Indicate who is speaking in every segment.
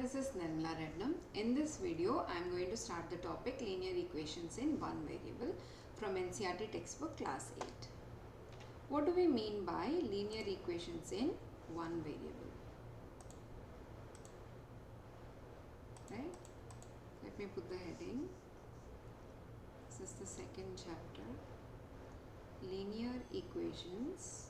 Speaker 1: this is Nirmala Rednam. In this video, I am going to start the topic linear equations in one variable from NCERT textbook class 8. What do we mean by linear equations in one variable? Right? Let me put the heading. This is the second chapter. Linear equations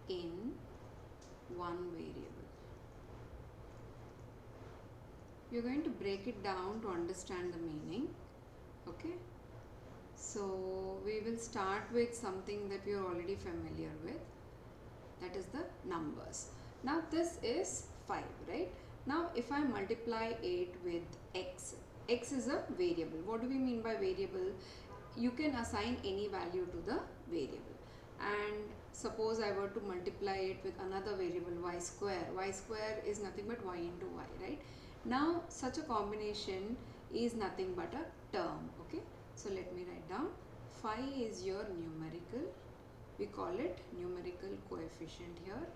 Speaker 1: in one variable. We are going to break it down to understand the meaning. Okay, so we will start with something that we are already familiar with, that is the numbers. Now this is 5, right? Now if I multiply it with x, x is a variable. What do we mean by variable? You can assign any value to the variable, and suppose I were to multiply it with another variable y square. Y square is nothing but y into y, right? Now such a combination is nothing but a term. Okay, so let me write down. Phi is your numerical, we call it numerical coefficient here,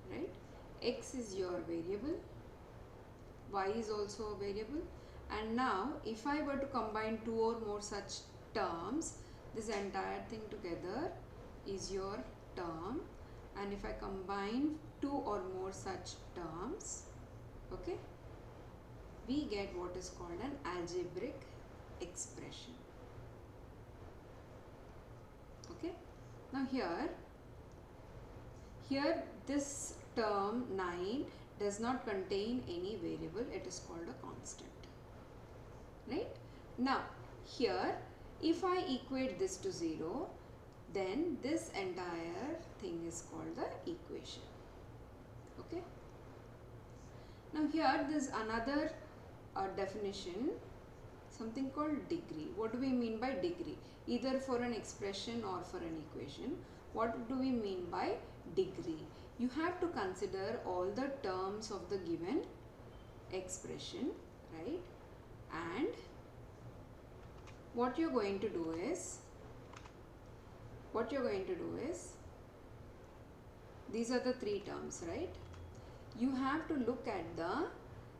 Speaker 1: right? X is your variable, y is also a variable, and now if I were to combine two or more such terms, this entire thing together is your term, and if I combine two or more such terms, okay, we get what is called an algebraic expression. Okay, now here this term 9 does not contain any variable, it is called a constant, right? Now here if I equate this to 0, then this entire thing is called the equation. Okay, now here there is another definition, something called degree. What do we mean by degree? Either for an expression or for an equation. What do we mean by degree? You have to consider all the terms of the given expression, right? And what you're going to do is, these are the three terms, right? You have to look at the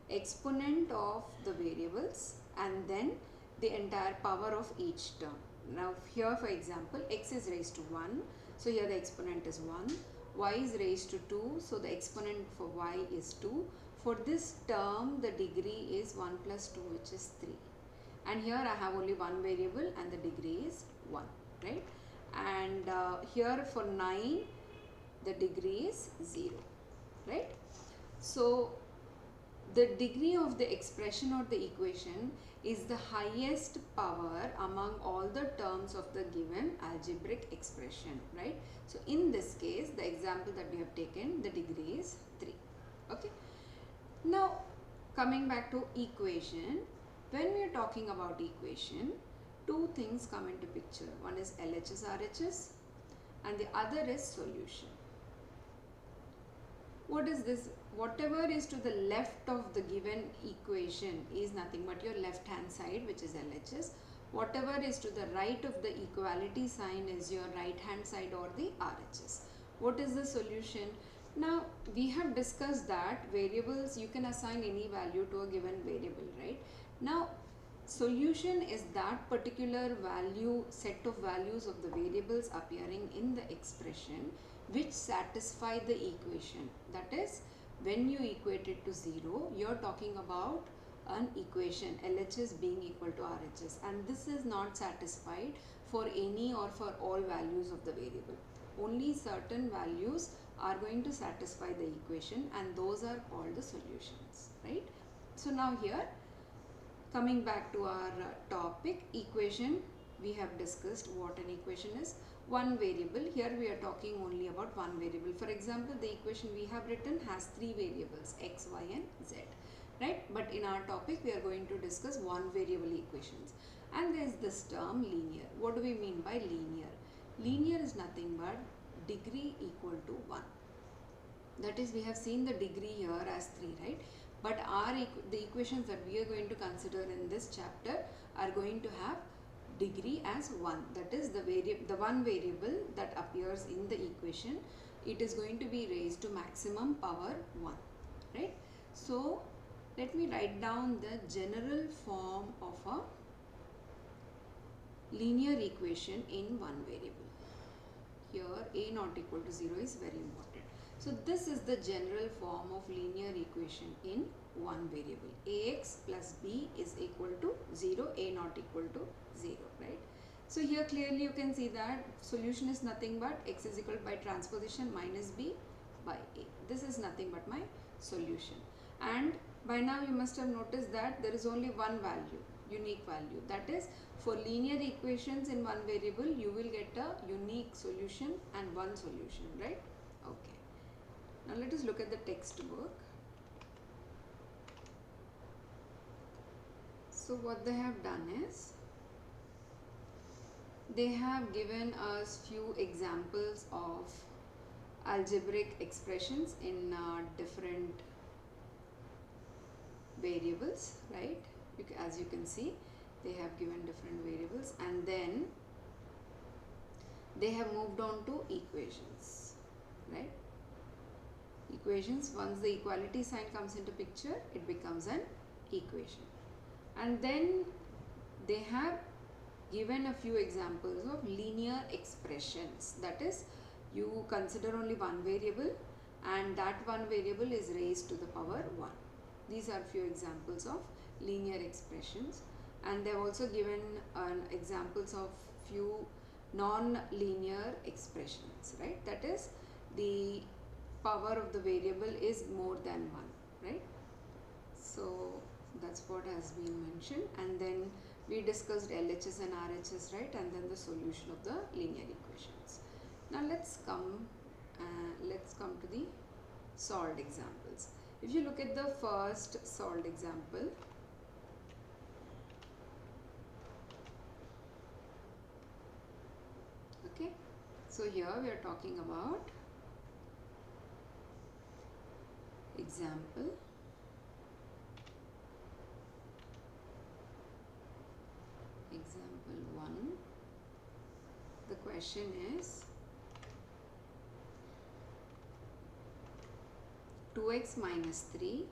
Speaker 1: exponent of the variables and then the entire power of each term. Now here for example, x is raised to 1, so here the exponent is 1, y is raised to 2, so the exponent for y is 2. For this term the degree is 1 plus 2, which is 3. And here I have only one variable and the degree is 1, right? And here for 9 the degree is 0, right? So the degree of the expression or the equation is the highest power among all the terms of the given algebraic expression, right? So in this case, the example that we have taken, the degree is 3. Okay, now coming back to equation, when we are talking about equation, two things come into picture. One is LHS, RHS, and the other is solution. What is this? Whatever is to the left of the given equation is nothing but your left hand side, which is LHS. Whatever is to the right of the equality sign is your right hand side or the RHS. What is the solution? Now we have discussed that variables, you can assign any value to a given variable, right? Now solution is that particular value, set of values of the variables appearing in the expression which satisfy the equation. That is, when you equate it to 0, you are talking about an equation, LHS being equal to RHS, and this is not satisfied for any or for all values of the variable. Only certain values are going to satisfy the equation, and those are called the solutions, right? So now here, coming back to our topic, equation, we have discussed what an equation is. One variable, here we are talking only about one variable. For example, the equation we have written has 3 variables, x, y and z, right? But in our topic, we are going to discuss one variable equations. And there is this term linear. What do we mean by linear? Linear is nothing but degree equal to 1. That is, we have seen the degree here as 3, right? But the equations that we are going to consider in this chapter are going to have degree as 1. That is the one variable that appears in the equation. It is going to be raised to maximum power 1, right? So let me write down the general form of a linear equation in one variable. Here a not equal to 0 is very important. So this is the general form of linear equation in one variable. Ax plus b is equal to 0, a not equal to 0, right? So here clearly you can see that solution is nothing but x is equal by transposition minus b by a. This is nothing but my solution. And by now you must have noticed that there is only one value, unique value. That is, for linear equations in one variable, you will get a unique solution and one solution, right? Okay. Now let us look at the textbook. So what they have done is, they have given us few examples of algebraic expressions in different variables, right? As you can see, they have given different variables, and then they have moved on to equations, right? Equations, once the equality sign comes into picture, it becomes an equation. And then they have given a few examples of linear expressions. That is, you consider only one variable and that one variable is raised to the power 1. These are few examples of linear expressions, and they have also given examples of few non-linear expressions, right? That is, the power of the variable is more than 1, right? So that's what has been mentioned. And then we discussed LHS and RHS, right? And then the solution of the linear equations. Now let's come to the solved examples. If you look at the first solved example, okay, so here we are talking about example 1. The question is 2x minus 3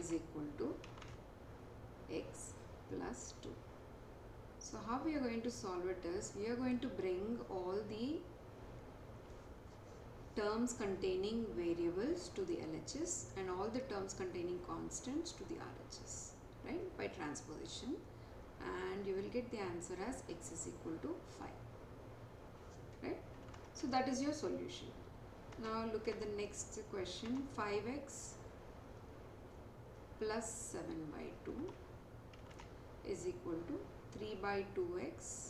Speaker 1: is equal to x plus 2. So how we are going to solve it is, we are going to bring all the terms containing variables to the LHS and all the terms containing constants to the RHS, right, by transposition, and you will get the answer as x is equal to 5, right? So that is your solution. Now look at the next question. 5x plus 7 by 2 is equal to 3 by 2x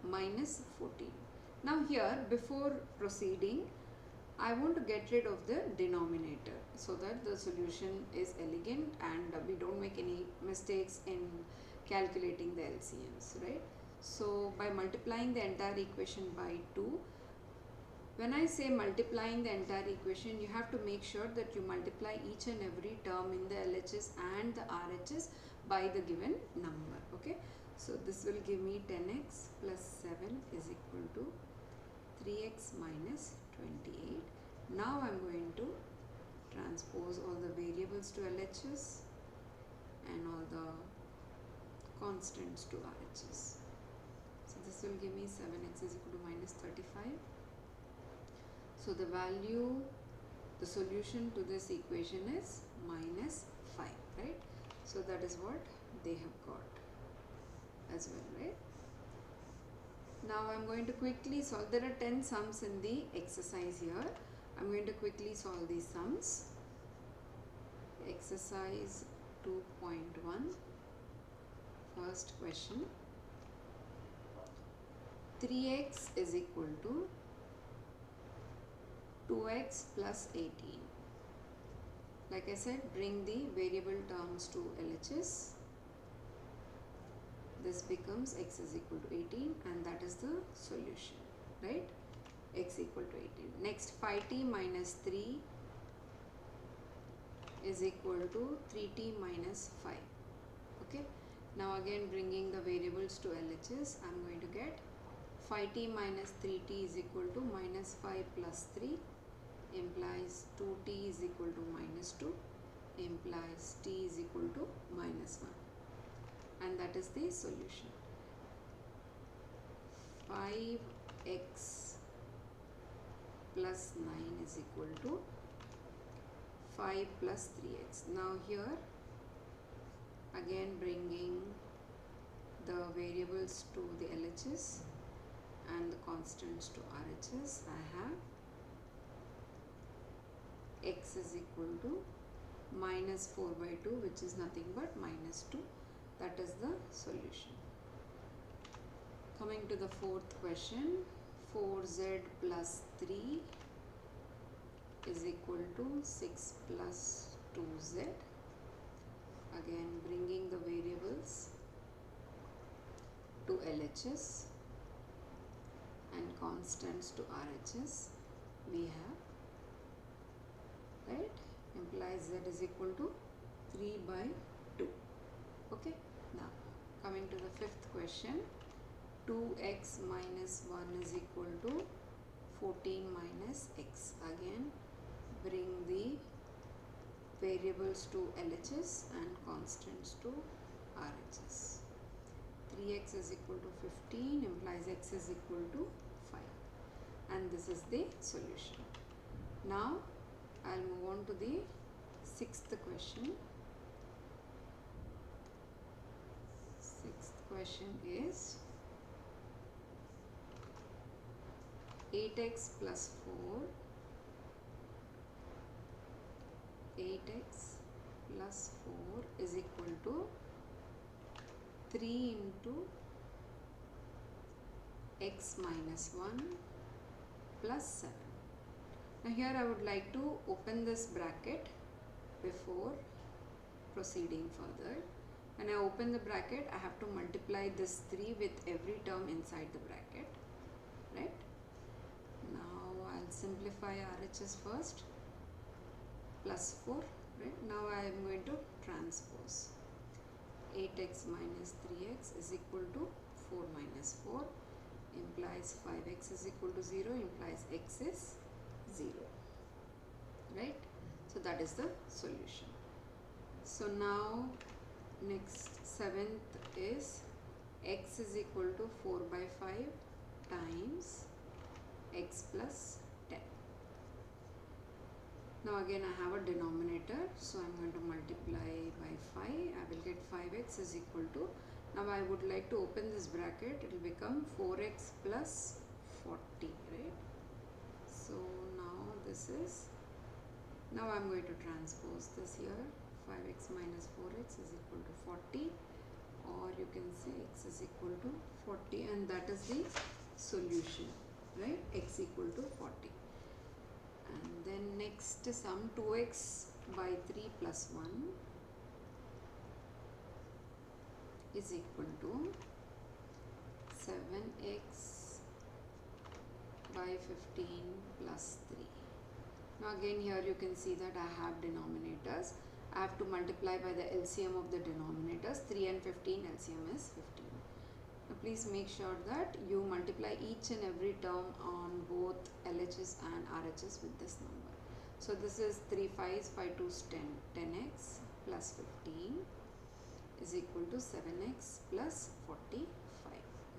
Speaker 1: minus 14. Now here, before proceeding, I want to get rid of the denominator so that the solution is elegant and we don't make any mistakes in calculating the LCMs, right? So by multiplying the entire equation by 2, when I say multiplying the entire equation, you have to make sure that you multiply each and every term in the LHS and the RHS by the given number, okay? So this will give me 10x plus 7 is equal to 3x minus 28. Now I am going to transpose all the variables to LHS and all the constants to RHS. So this will give me 7x is equal to minus 35. So the value, the solution to this equation is minus 5, right? So that is what they have got as well, right? Now I am going to quickly solve. There are 10 sums in the exercise here. I am going to quickly solve these sums. Exercise 2.1, first question. 3x is equal to 2x plus 18. Like I said, bring the variable terms to LHS. This becomes x is equal to 18 and that is the solution, right? X equal to 18. Next, 5t minus 3 is equal to 3t minus 5. Okay. Now again bringing the variables to LHS, I am going to get 5t minus 3t is equal to minus 5 plus 3 implies 2t is equal to minus 2 implies t is equal to minus 1, and that is the solution. 5x plus 9 is equal to 5 plus 3x. Now here again bringing the variables to the LHS and the constants to RHS, I have x is equal to minus 4 by 2, which is nothing but minus 2. That is the solution. Coming to the fourth question, 4z plus 3 is equal to 6 plus 2z. Again bringing the variables to LHS and constants to RHS, we have, right, implies z is equal to 3 by 2. Okay. Now coming to the fifth question, 2x minus 1 is equal to 14 minus x. Again bring the variables to LHS and constants to RHS. 3x is equal to 15 implies x is equal to 5, and this is the solution. Now I'll move on to the sixth question. Sixth question is 8x plus 4, 8x plus 4 is equal to 3 into x minus 1 plus 7. Now here I would like to open this bracket before proceeding further. When I open the bracket, I have to multiply this 3 with every term inside the bracket, right? Now I'll simplify RHS first. Plus 4, right? Now I am going to transpose. 8x minus 3x is equal to 4 minus 4 implies 5x is equal to 0 implies x is 0, right? So that is the solution. So now next seventh is x is equal to 4 by 5 times x plus 10. Now again I have a denominator, so I am going to multiply by 5. I will get 5x is equal to, now I would like to open this bracket, it will become 4x plus 40, right? So now this is, now I am going to transpose this here, 5x minus 4x is equal to 40, or you can say x is equal to 40, and that is the solution, right? X equal to 40. And then next sum, 2x by 3 plus 1 is equal to 7x by 15 plus 3. Now again here you can see that I have denominators. I have to multiply by the LCM of the denominators. 3 and 15 LCM is 15. Now please make sure that you multiply each and every term on both LHS and RHS with this number. So this is 3 5s, 5 2s 10, 10x plus 15 is equal to 7x plus 45,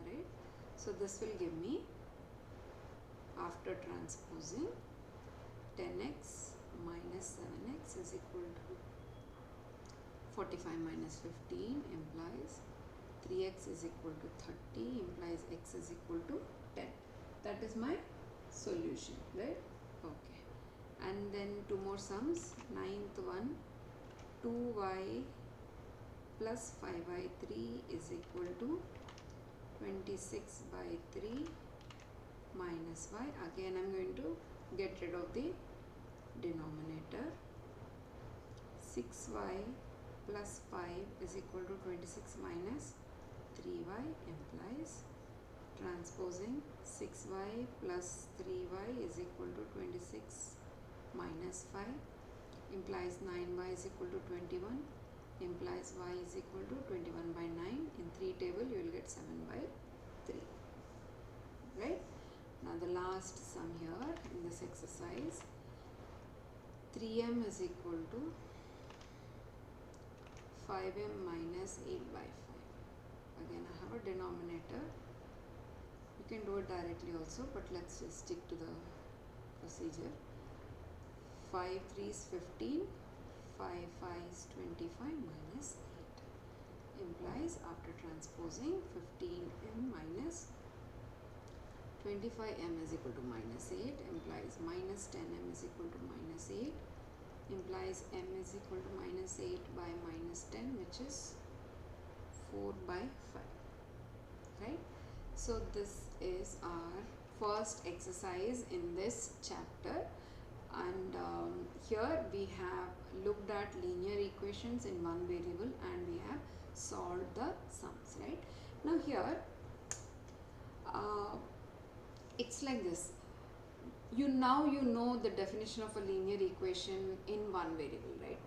Speaker 1: right? So this will give me, after transposing, 10x minus 7x is equal to 45 minus 15 implies 3x is equal to 30 implies x is equal to 10. That is my solution, right? Okay. And then two more sums. Ninth one, 2y plus 5 by 3 is equal to 26 by 3 minus y. Again I am going to get rid of the denominator. 6y plus 5 is equal to 26 minus 3y implies transposing 6y plus 3y is equal to 26 minus 5 implies 9y is equal to 21, implies y is equal to 21 by 9. In 3 table you will get 7 by 3, right? Now the last sum here in this exercise, 3m is equal to 5m minus 8 by 5. Again I have a denominator. You can do it directly also, but let's just stick to the procedure. 5 3 is 15, 5 5 is 25 minus 8, implies after transposing 15m minus 25m is equal to minus 8, implies minus 10m is equal to minus 8, implies m is equal to minus 8 by minus 10, which is 4 by 5, right? So this is our first exercise in this chapter, and here we have looked at linear equations in one variable and we have solved the sums, right? Now here it's like this. You know the definition of a linear equation in one variable, right?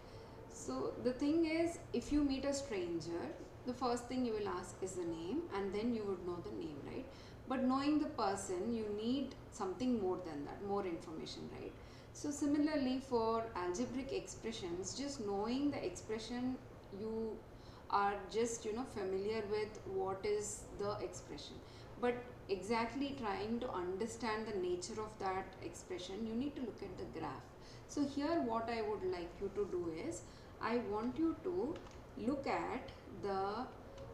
Speaker 1: So the thing is, if you meet a stranger, the first thing you will ask is the name, and then you would know the name, right? But knowing the person, you need something more than that, more information, right? So similarly for algebraic expressions, just knowing the expression, you are just familiar with what is the expression, but exactly trying to understand the nature of that expression, you need to look at the graph. So here what I would like you to do is, I want you to look at the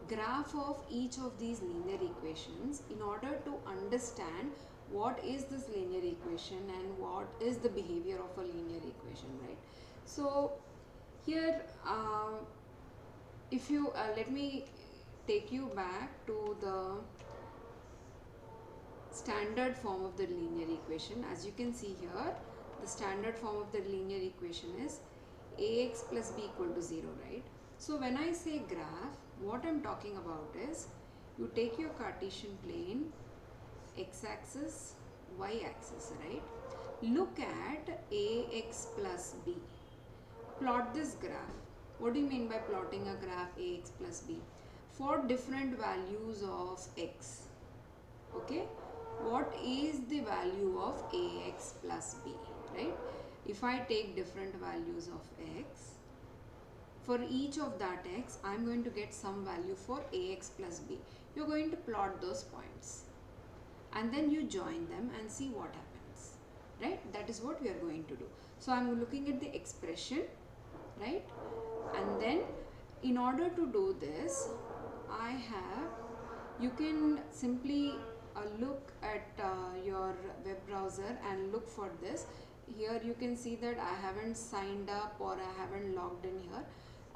Speaker 1: graph of each of these linear equations in order to understand what is this linear equation and what is the behavior of a linear equation, right? So here if you let me take you back to the standard form of the linear equation. As you can see here, the standard form of the linear equation is ax plus b equal to 0, right? So when I say graph, what I'm talking about is, you take your Cartesian plane, x-axis, y-axis, right? Look at ax plus b. Plot this graph. What do you mean by plotting a graph ax plus b? For different values of x, okay? What is the value of ax plus b, right? If I take different values of x, for each of that x, I am going to get some value for ax plus b. You are going to plot those points and then you join them and see what happens, right? That is what we are going to do. So I am looking at the expression, right? And then in order to do this, you can simply look at your web browser and look for this. Here you can see that I haven't signed up or I haven't logged in here.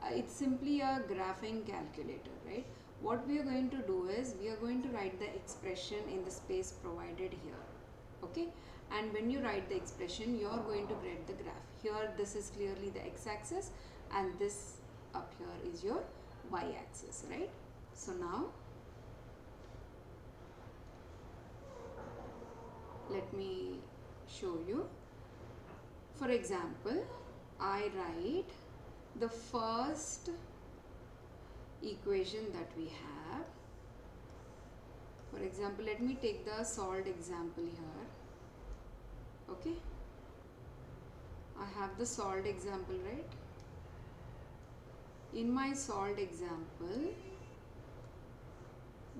Speaker 1: It's simply a graphing calculator, right? What we are going to do is, we are going to write the expression in the space provided here, okay? And when you write the expression, you are going to get the graph. Here this is clearly the x-axis and this up here is your y-axis, right? So now let me show you. For example, I write the first equation that we have. For example, let me take the solved example here, okay? I have the solved example, right? In my solved example,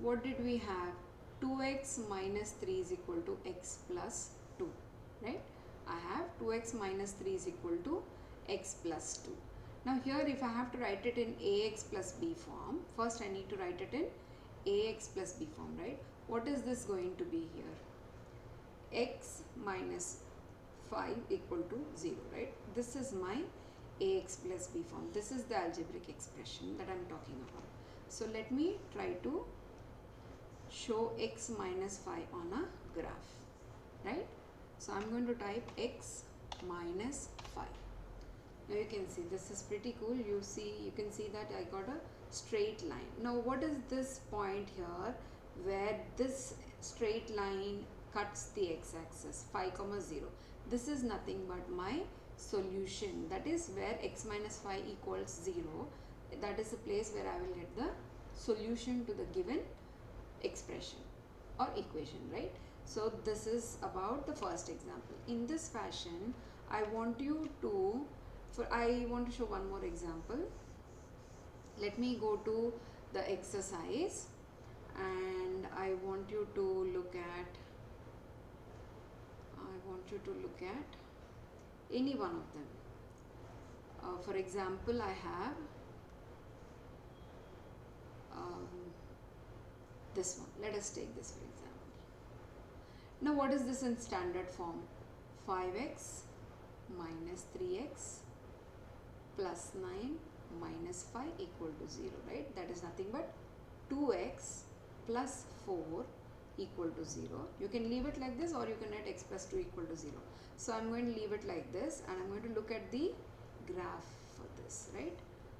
Speaker 1: what did we have? 2x minus 3 is equal to x plus 2, right? I have 2x minus 3 is equal to x plus 2. Now here if I have to write it in ax plus b form, first I need to write it in ax plus b form, right? What is this going to be here? X minus 5 equal to 0, right? This is my ax plus b form. This is the algebraic expression that I am talking about. So let me try to show x minus 5 on a graph, right? So I am going to type x minus 5. Now you can see this is pretty cool. You can see that I got a straight line. Now what is this point here where this straight line cuts the x-axis, 5, 0? This is nothing but my solution, that is where x minus 5 equals 0, that is the place where I will get the solution to the given expression or equation, right? So this is about the first example. In this fashion, I want you to, I want to show one more example. Let me go to the exercise and I want you to look at any one of them. For example, I have this one. Let us take this for example. Now what is this in standard form? 5x minus 3x plus 9 minus 5 equal to 0, right? That is nothing but 2x plus 4 equal to 0. You can leave it like this, or you can write x plus 2 equal to 0. So I'm going to leave it like this, and I'm going to look at the graph for this, right?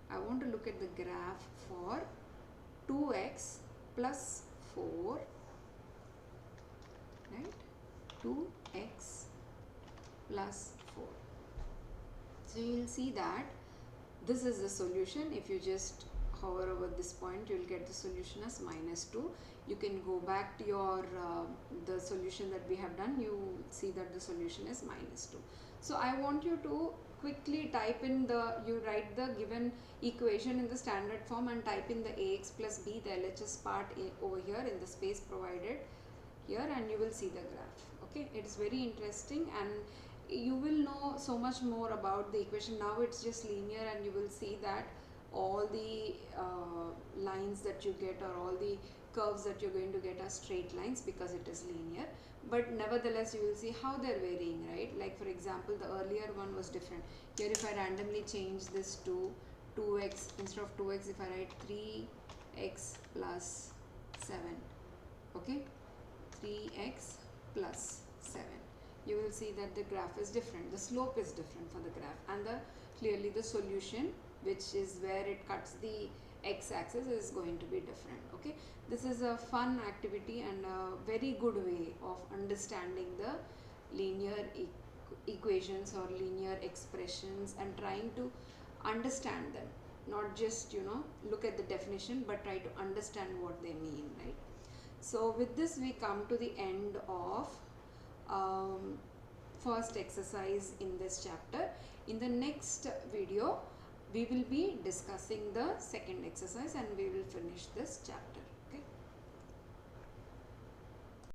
Speaker 1: I want to look at the graph for 2x plus 4, right? 2x plus 4. So you will see that this is the solution. If you just hover over this point, you will get the solution as minus 2. You can go back to your the solution that we have done. You see that the solution is minus 2. So I want you to quickly type in you write the given equation in the standard form and type in the ax plus b, the LHS part over here in the space provided here, and you will see the graph. Okay, it is very interesting and you will know so much more about the equation. Now it's just linear, and you will see that all the lines that you get, or all the curves that you're going to get, are straight lines because it is linear. But nevertheless, you will see how they're varying, right? Like for example, the earlier one was different. Here if I randomly change this to 2x, instead of 2x, if I write 3x plus 7, okay, 3x plus 7, you will see that the graph is different, the slope is different for the graph, and clearly the solution, which is where it cuts the x-axis, is going to be different. Okay, this is a fun activity and a very good way of understanding the linear equations or linear expressions and trying to understand them, not just look at the definition, but try to understand what they mean, right? So with this we come to the end of first exercise in this chapter. In the next video we will be discussing the second exercise and we will finish this chapter.